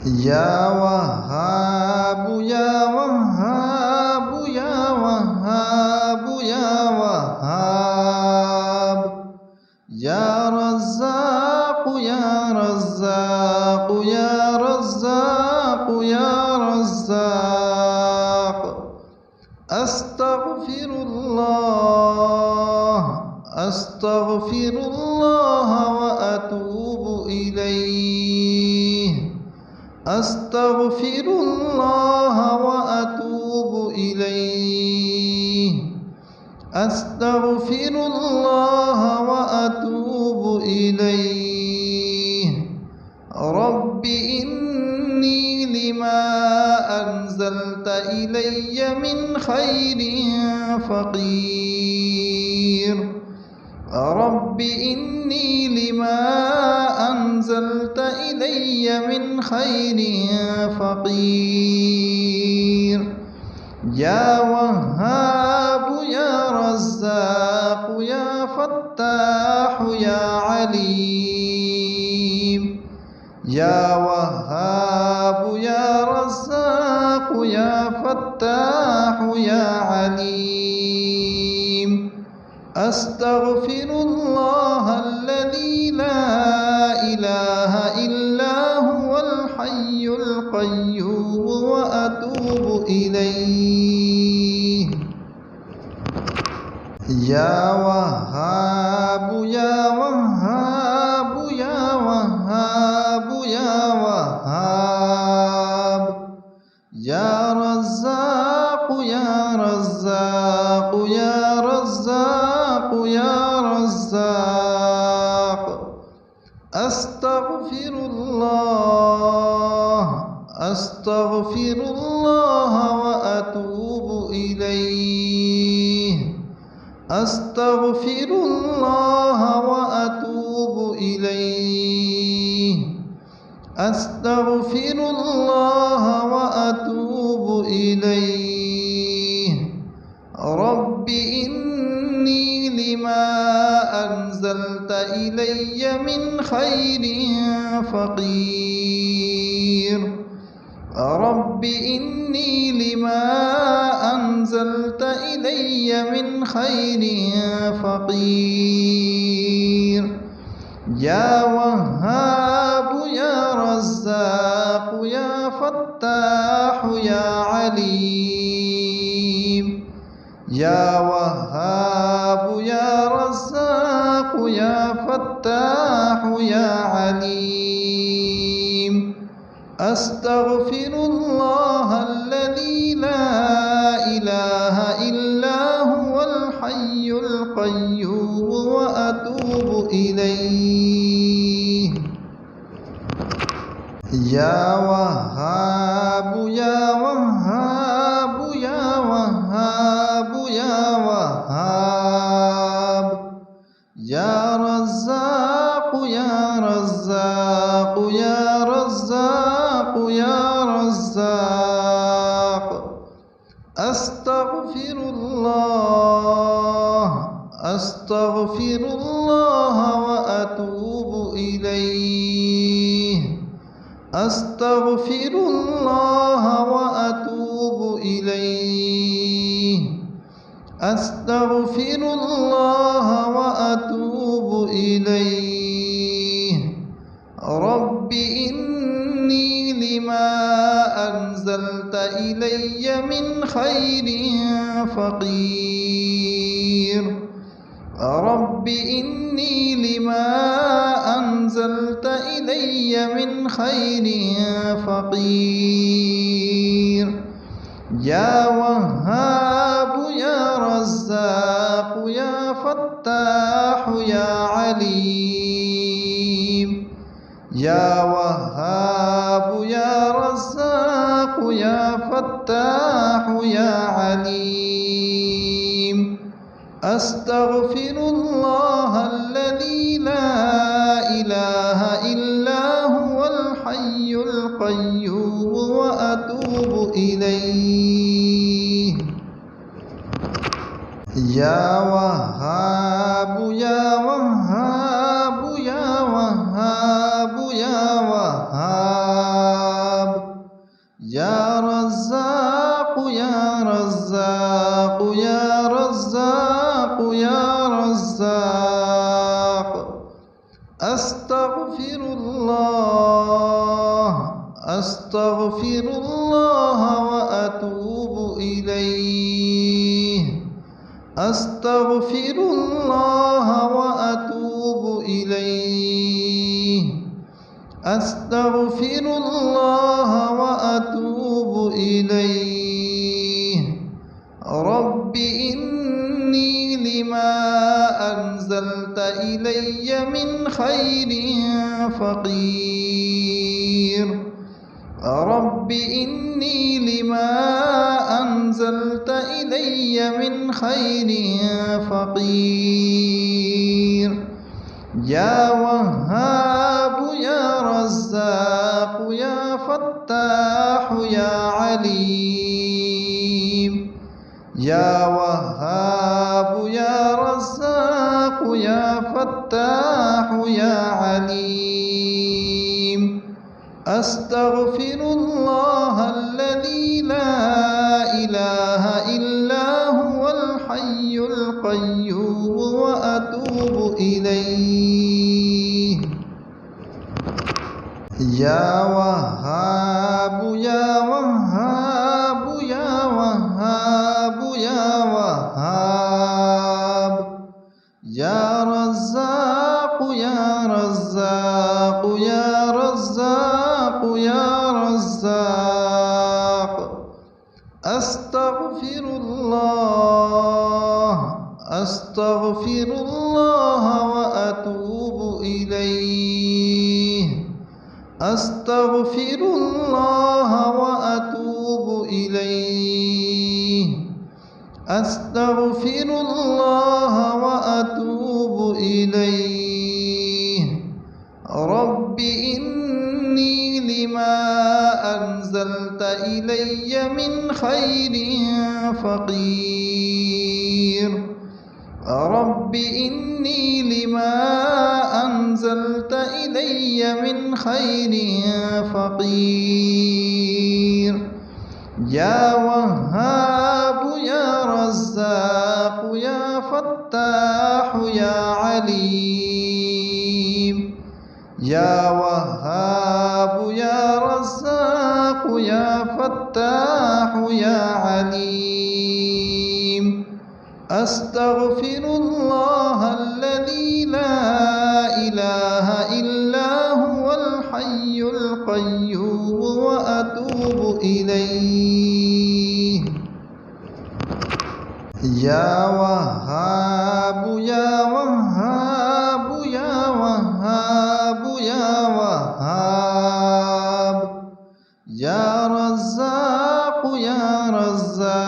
يا وهاب يا وهاب يا وهاب يا وهاب يا رزاق يا رزاق يا رزاق يا رزاق أستغفر الله أستغفر الله وأتوب إليه أستغفر الله وأتوب إليه أستغفر الله وأتوب إليه رب إني لما أنزلت إلي من خير فقير رب إني لما أنزلت إلي من خير فقير يا وهاب يا رزاق يا فتاح يا عليم يا وهاب يا رزاق يا فتاح يا عليم أستغفر الله الذي لا إله إلا هو الحي القيوم وأتوب إليه يا وهاب يا وهاب يا وهاب يا وهاب يا رزاق يا رزاق يا رزاق يا رزاق أستغفر الله أستغفر الله وأتوب إليه أستغفر الله وأتوب إليه أستغفر الله وأتوب إليه رب إني لما أنزلت إلي من خير فقير رب إني لما أنزلت إلي من خير فقير يا وهاب يا رزاق يا فتاح يا عليم يا وهاب يا رزاق يا فتاح يا عليم أستغفر الله الذي لا إله إلا هو الحي القيوم وأتوب إليه يا وهاب يا وهاب يا وهاب يا وهاب يا رزاق يا رزاق يا رزاق يا رزاق أستغفر الله أستغفر الله وأتوب إليه أستغفر الله وأتوب إليه أستغفر الله وأتوب إليه رب إني لما أنزلت إلي من خير فقير رب إني لما أنزلت إلي من خير فقير يا وهاب يا رزاق يا فتاح يا عليم يا وهاب يا رزاق يا فتاح يا عليم أستغفر الله الذي لا إله إلا هو الحي القيوم وأتوب إليه يا وهاب يا وهاب يا وهاب يا وهاب يا رزاق يا رزاق يا رزاق يا رزاق أستغفر الله وأتوب إليه أستغفر الله وأتوب إليه أستغفر الله وأتوب إليه رب إني لما أنزلت إلي من خير فقير رب إني لما أنزلت إلي من خير فقير يا وهاب يا رزاق يا فتاح يا عليم يا وهاب يا رزاق يا فتاح يا عليم أستغفر الله الذي لا إله إلا هو الحي القيوم وأتوب إليه يا وهاب يا وهاب يا وهاب يا وهاب يا رزاق يا رزاق يا رزاق يا رزاق أستغفر الله وأتوب إليه أستغفر الله وأتوب إليه أستغفر الله وأتوب إليه رب إني لما أنزلت إلي من خير فقير رب إني لما أنزلت إلي من خير فقير يا وهاب يا رزاق يا فتاح يا عليم يا وهاب يا رزاق يا فتاح يا عليم أستغفر الله الذي لا إله إلا هو الحي القيوم وأتوب إليه يا وهاب يا وهاب يا وهاب يا وهاب يا رزاق يا رزاق